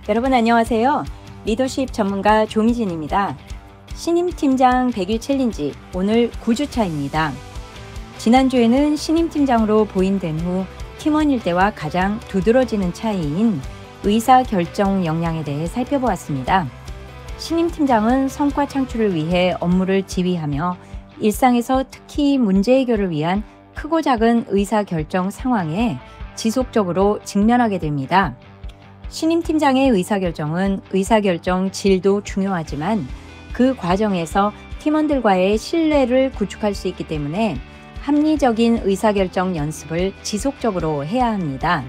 여러분 안녕하세요. 리더십 전문가 조미진입니다. 신임 팀장 100일 챌린지 오늘 9주차입니다. 지난주에는 신임 팀장으로 보인된 후 팀원 일대와 가장 두드러지는 차이인 의사결정 역량에 대해 살펴보았습니다. 신임 팀장은 성과 창출을 위해 업무를 지휘하며 일상에서 특히 문제 해결을 위한 크고 작은 의사결정 상황에 지속적으로 직면하게 됩니다. 신임 팀장의 의사결정은 의사결정 질도 중요하지만 그 과정에서 팀원들과의 신뢰를 구축할 수 있기 때문에 합리적인 의사결정 연습을 지속적으로 해야 합니다.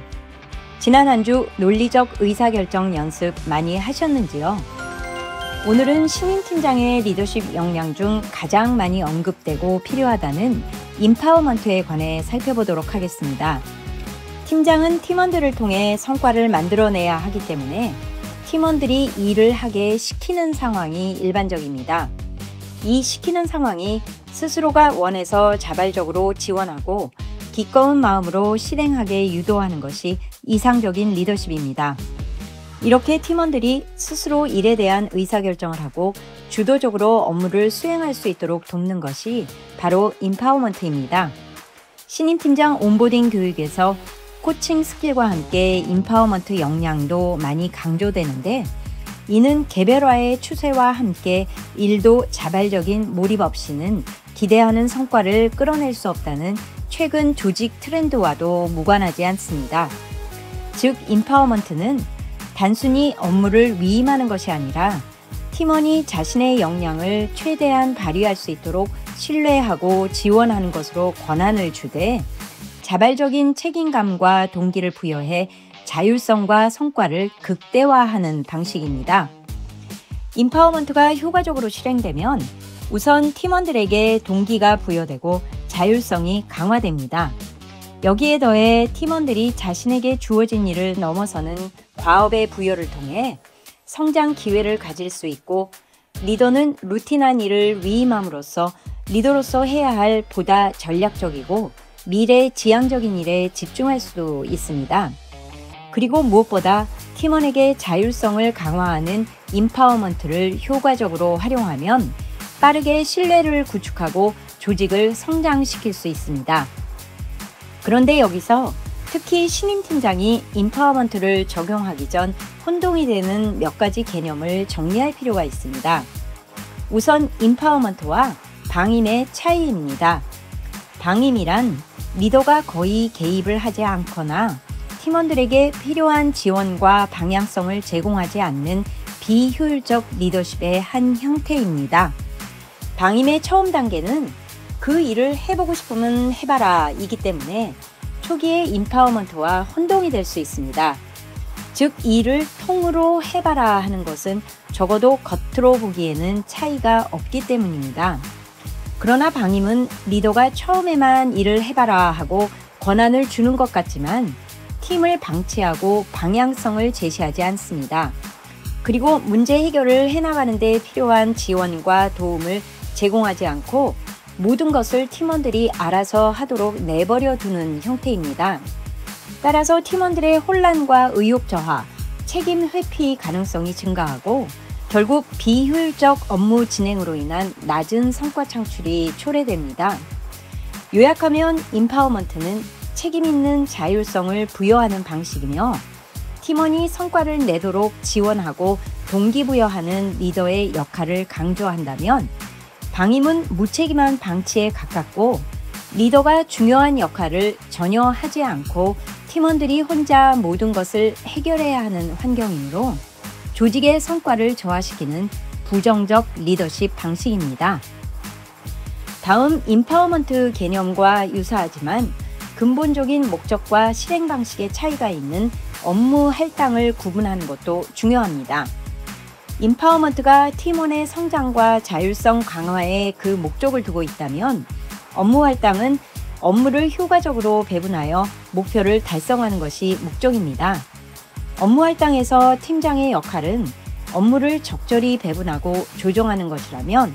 지난 한 주 논리적 의사결정 연습 많이 하셨는지요? 오늘은 신임 팀장의 리더십 역량 중 가장 많이 언급되고 필요하다는 임파워먼트에 관해 살펴보도록 하겠습니다. 팀장은 팀원들을 통해 성과를 만들어내야 하기 때문에 팀원들이 일을 하게 시키는 상황이 일반적입니다. 이 시키는 상황이 스스로가 원해서 자발적으로 지원하고 기꺼운 마음으로 실행하게 유도하는 것이 이상적인 리더십입니다. 이렇게 팀원들이 스스로 일에 대한 의사결정을 하고 주도적으로 업무를 수행할 수 있도록 돕는 것이 바로 임파워먼트입니다. 신임 팀장 온보딩 교육에서 코칭 스킬과 함께 임파워먼트 역량도 많이 강조되는데 이는 개별화의 추세와 함께 일도 자발적인 몰입 없이는 기대하는 성과를 끌어낼 수 없다는 최근 조직 트렌드와도 무관하지 않습니다. 즉, 임파워먼트는 단순히 업무를 위임하는 것이 아니라 팀원이 자신의 역량을 최대한 발휘할 수 있도록 신뢰하고 지원하는 것으로 권한을 주되 자발적인 책임감과 동기를 부여해 자율성과 성과를 극대화하는 방식입니다. 임파워먼트가 효과적으로 실행되면 우선 팀원들에게 동기가 부여되고 자율성이 강화됩니다. 여기에 더해 팀원들이 자신에게 주어진 일을 넘어서는 과업의 부여를 통해 성장 기회를 가질 수 있고 리더는 루틴한 일을 위임함으로써 리더로서 해야 할 보다 전략적이고 미래지향적인 일에 집중할 수도 있습니다. 그리고 무엇보다 팀원에게 자율성을 강화하는 임파워먼트를 효과적으로 활용하면 빠르게 신뢰를 구축하고 조직을 성장시킬 수 있습니다. 그런데 여기서 특히 신임 팀장이 임파워먼트를 적용하기 전 혼동이 되는 몇 가지 개념을 정리할 필요가 있습니다. 우선 임파워먼트와 방임의 차이입니다. 방임이란 리더가 거의 개입을 하지 않거나 팀원들에게 필요한 지원과 방향성을 제공하지 않는 비효율적 리더십의 한 형태입니다. 방임의 처음 단계는 그 일을 해보고 싶으면 해봐라 이기 때문에 초기에 임파워먼트와 혼동이 될 수 있습니다. 즉, 일을 통으로 해봐라 하는 것은 적어도 겉으로 보기에는 차이가 없기 때문입니다. 그러나 방임은 리더가 처음에만 일을 해봐라 하고 권한을 주는 것 같지만 팀을 방치하고 방향성을 제시하지 않습니다. 그리고 문제 해결을 해나가는 데 필요한 지원과 도움을 제공하지 않고 모든 것을 팀원들이 알아서 하도록 내버려 두는 형태입니다. 따라서 팀원들의 혼란과 의욕 저하, 책임 회피 가능성이 증가하고 결국 비효율적 업무 진행으로 인한 낮은 성과 창출이 초래됩니다. 요약하면 임파워먼트는 책임 있는 자율성을 부여하는 방식이며 팀원이 성과를 내도록 지원하고 동기부여하는 리더의 역할을 강조한다면 방임은 무책임한 방치에 가깝고 리더가 중요한 역할을 전혀 하지 않고 팀원들이 혼자 모든 것을 해결해야 하는 환경이므로 조직의 성과를 저하시키는 부정적 리더십 방식입니다. 다음 임파워먼트 개념과 유사하지만 근본적인 목적과 실행 방식의 차이가 있는 업무 할당을 구분하는 것도 중요합니다. 임파워먼트가 팀원의 성장과 자율성 강화에 그 목적을 두고 있다면 업무 할당은 업무를 효과적으로 배분하여 목표를 달성하는 것이 목적입니다. 업무 할당에서 팀장의 역할은 업무를 적절히 배분하고 조정하는 것이라면,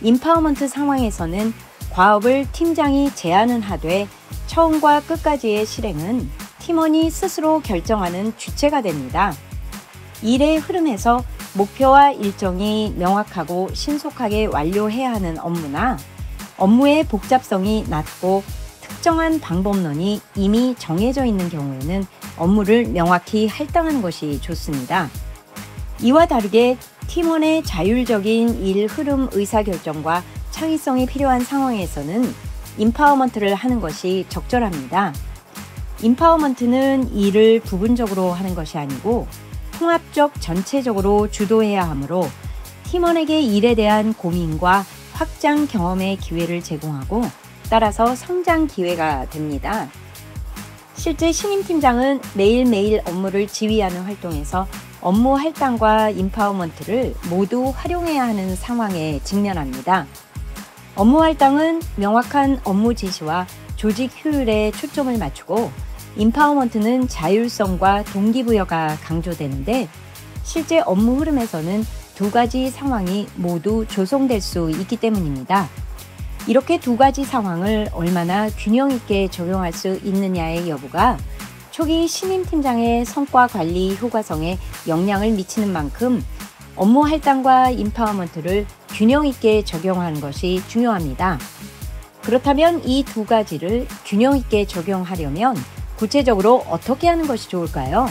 임파워먼트 상황에서는 과업을 팀장이 제안은 하되 처음과 끝까지의 실행은 팀원이 스스로 결정하는 주체가 됩니다. 일의 흐름에서 목표와 일정이 명확하고 신속하게 완료해야 하는 업무나 업무의 복잡성이 낮고 특정한 방법론이 이미 정해져 있는 경우에는 업무를 명확히 할당하는 것이 좋습니다. 이와 다르게 팀원의 자율적인 일 흐름 의사결정과 창의성이 필요한 상황에서는 임파워먼트를 하는 것이 적절합니다. 임파워먼트는 일을 부분적으로 하는 것이 아니고 통합적 전체적으로 주도해야 하므로 팀원에게 일에 대한 고민과 확장 경험의 기회를 제공하고 따라서 성장 기회가 됩니다. 실제 신임 팀장은 매일매일 업무를 지휘하는 활동에서 업무 할당과 임파워먼트를 모두 활용해야 하는 상황에 직면합니다. 업무 할당은 명확한 업무 지시와 조직 효율에 초점을 맞추고, 임파워먼트는 자율성과 동기부여가 강조되는데, 실제 업무 흐름에서는 두 가지 상황이 모두 조성될 수 있기 때문입니다. 이렇게 두 가지 상황을 얼마나 균형 있게 적용할 수 있느냐의 여부가 초기 신임 팀장의 성과 관리 효과성에 영향을 미치는 만큼 업무 할당과 임파워먼트를 균형 있게 적용하는 것이 중요합니다. 그렇다면 이 두 가지를 균형 있게 적용하려면 구체적으로 어떻게 하는 것이 좋을까요?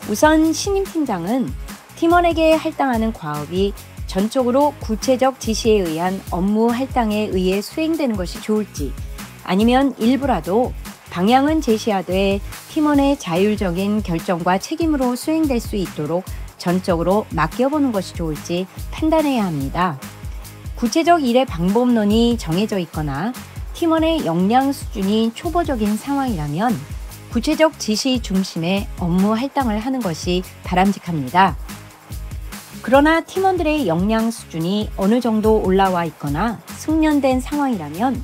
우선 신임 팀장은 팀원에게 할당하는 과업이 전적으로 구체적 지시에 의한 업무 할당에 의해 수행되는 것이 좋을지, 아니면 일부라도 방향은 제시하되 팀원의 자율적인 결정과 책임으로 수행될 수 있도록 전적으로 맡겨보는 것이 좋을지 판단해야 합니다. 구체적 일의 방법론이 정해져 있거나 팀원의 역량 수준이 초보적인 상황이라면 구체적 지시 중심의 업무 할당을 하는 것이 바람직합니다. 그러나 팀원들의 역량 수준이 어느 정도 올라와 있거나 숙련된 상황이라면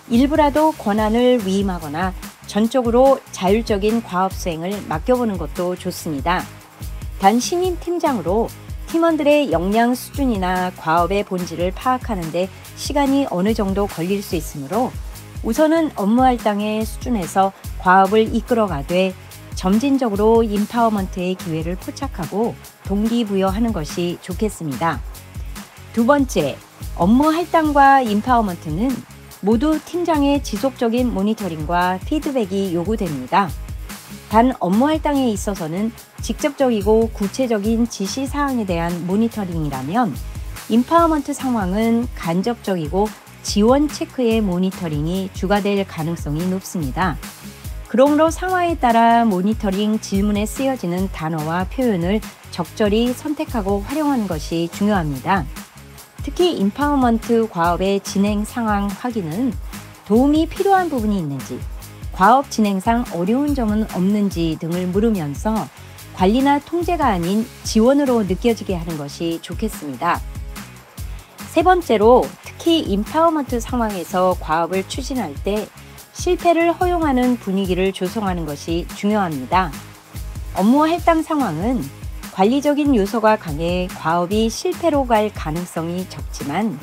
일부라도 권한을 위임하거나 전적으로 자율적인 과업 수행을 맡겨보는 것도 좋습니다. 단 신임 팀장으로 팀원들의 역량 수준이나 과업의 본질을 파악하는 데 시간이 어느 정도 걸릴 수 있으므로 우선은 업무 할당의 수준에서 과업을 이끌어가되 점진적으로 임파워먼트의 기회를 포착하고 동기부여하는 것이 좋겠습니다. 두 번째, 업무 할당과 임파워먼트는 모두 팀장의 지속적인 모니터링과 피드백이 요구됩니다. 단 업무 할당에 있어서는 직접적이고 구체적인 지시사항에 대한 모니터링이라면 임파워먼트 상황은 간접적이고 지원 체크의 모니터링이 주가 될 가능성이 높습니다. 그러므로 상황에 따라 모니터링 질문에 쓰여지는 단어와 표현을 적절히 선택하고 활용하는 것이 중요합니다. 특히 임파워먼트 과업의 진행 상황 확인은 도움이 필요한 부분이 있는지, 과업 진행상 어려운 점은 없는지 등을 물으면서 관리나 통제가 아닌 지원으로 느껴지게 하는 것이 좋겠습니다. 세 번째로, 특히 임파워먼트 상황에서 과업을 추진할 때 실패를 허용하는 분위기를 조성하는 것이 중요합니다. 업무 할당 상황은 관리적인 요소가 강해 과업이 실패로 갈 가능성이 적지만,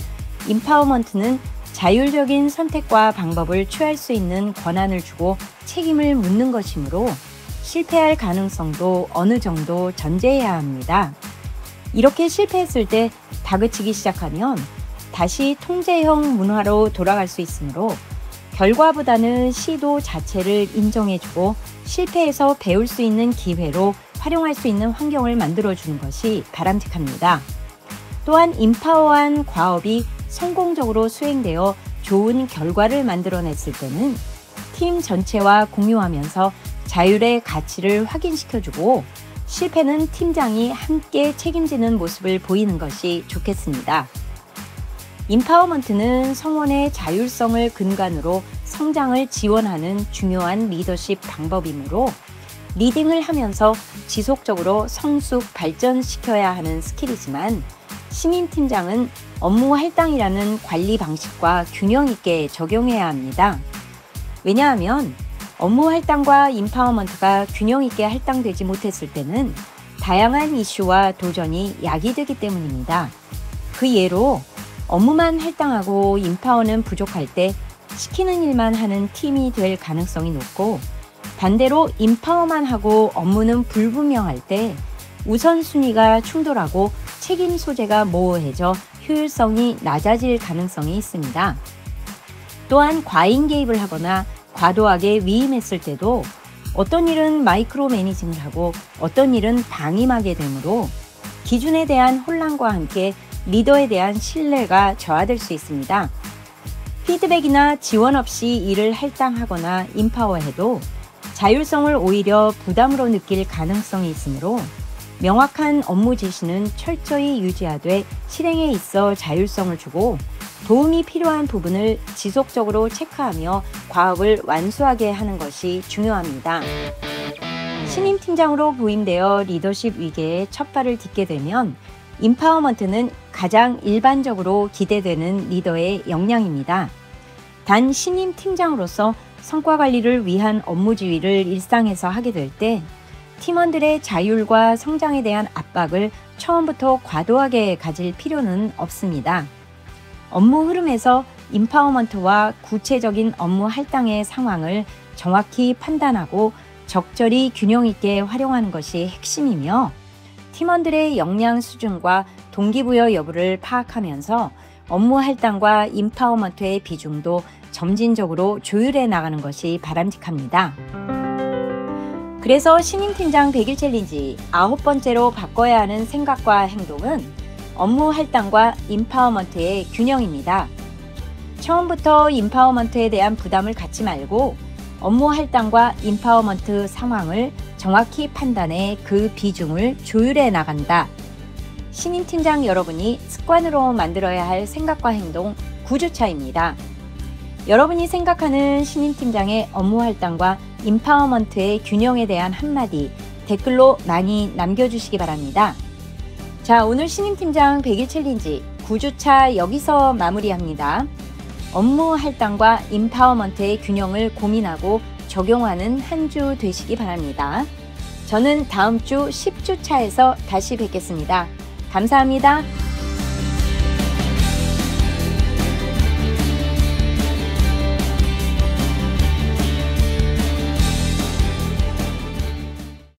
임파워먼트는 자율적인 선택과 방법을 취할 수 있는 권한을 주고 책임을 묻는 것이므로 실패할 가능성도 어느 정도 전제해야 합니다. 이렇게 실패했을 때 다그치기 시작하면 다시 통제형 문화로 돌아갈 수 있으므로 결과보다는 시도 자체를 인정해주고 실패에서 배울 수 있는 기회로 활용할 수 있는 환경을 만들어주는 것이 바람직합니다. 또한 임파워한 과업이 성공적으로 수행되어 좋은 결과를 만들어냈을 때는 팀 전체와 공유하면서 자율의 가치를 확인시켜주고 실패는 팀장이 함께 책임지는 모습을 보이는 것이 좋겠습니다. 임파워먼트는 성원의 자율성을 근간으로 성장을 지원하는 중요한 리더십 방법이므로 리딩을 하면서 지속적으로 성숙 발전시켜야 하는 스킬이지만, 신임 팀장은 업무 할당이라는 관리 방식과 균형 있게 적용해야 합니다. 왜냐하면 업무 할당과 임파워먼트가 균형 있게 할당되지 못했을 때는 다양한 이슈와 도전이 야기되기 때문입니다. 그 예로 업무만 할당하고 임파워는 부족할 때 시키는 일만 하는 팀이 될 가능성이 높고, 반대로 임파워만 하고 업무는 불분명할 때 우선순위가 충돌하고 책임 소재가 모호해져 효율성이 낮아질 가능성이 있습니다. 또한 과잉 개입을 하거나 과도하게 위임했을 때도 어떤 일은 마이크로 매니징을 하고 어떤 일은 방임하게 되므로 기준에 대한 혼란과 함께 리더에 대한 신뢰가 저하될 수 있습니다. 피드백이나 지원 없이 일을 할당하거나 임파워해도 자율성을 오히려 부담으로 느낄 가능성이 있으므로 명확한 업무 지시는 철저히 유지하되 실행에 있어 자율성을 주고 도움이 필요한 부분을 지속적으로 체크하며 과업을 완수하게 하는 것이 중요합니다. 신임 팀장으로 부임되어 리더십 위계에 첫 발을 딛게 되면 임파워먼트는 가장 일반적으로 기대되는 리더의 역량입니다. 단 신임 팀장으로서 성과 관리를 위한 업무 지휘를 일상에서 하게 될 때 팀원들의 자율과 성장에 대한 압박을 처음부터 과도하게 가질 필요는 없습니다. 업무 흐름에서 임파워먼트와 구체적인 업무 할당의 상황을 정확히 판단하고 적절히 균형 있게 활용하는 것이 핵심이며, 팀원들의 역량 수준과 동기부여 여부를 파악하면서 업무 할당과 임파워먼트의 비중도 점진적으로 조율해 나가는 것이 바람직합니다. 그래서 신임 팀장 100일 챌린지 9번째로 바꿔야 하는 생각과 행동은 업무 할당과 임파워먼트의 균형입니다. 처음부터 임파워먼트에 대한 부담을 갖지 말고 업무 할당과 임파워먼트 상황을 정확히 판단해 그 비중을 조율해 나간다. 신임 팀장 여러분이 습관으로 만들어야 할 생각과 행동 9주차입니다. 여러분이 생각하는 신임 팀장의 업무 할당과 임파워먼트의 균형에 대한 한마디 댓글로 많이 남겨주시기 바랍니다. 자, 오늘 신임 팀장 100일 챌린지 9주차 여기서 마무리합니다. 업무 할당과 임파워먼트의 균형을 고민하고 적용하는 한 주 되시기 바랍니다. 저는 다음 주 10주차에서 다시 뵙겠습니다. 감사합니다.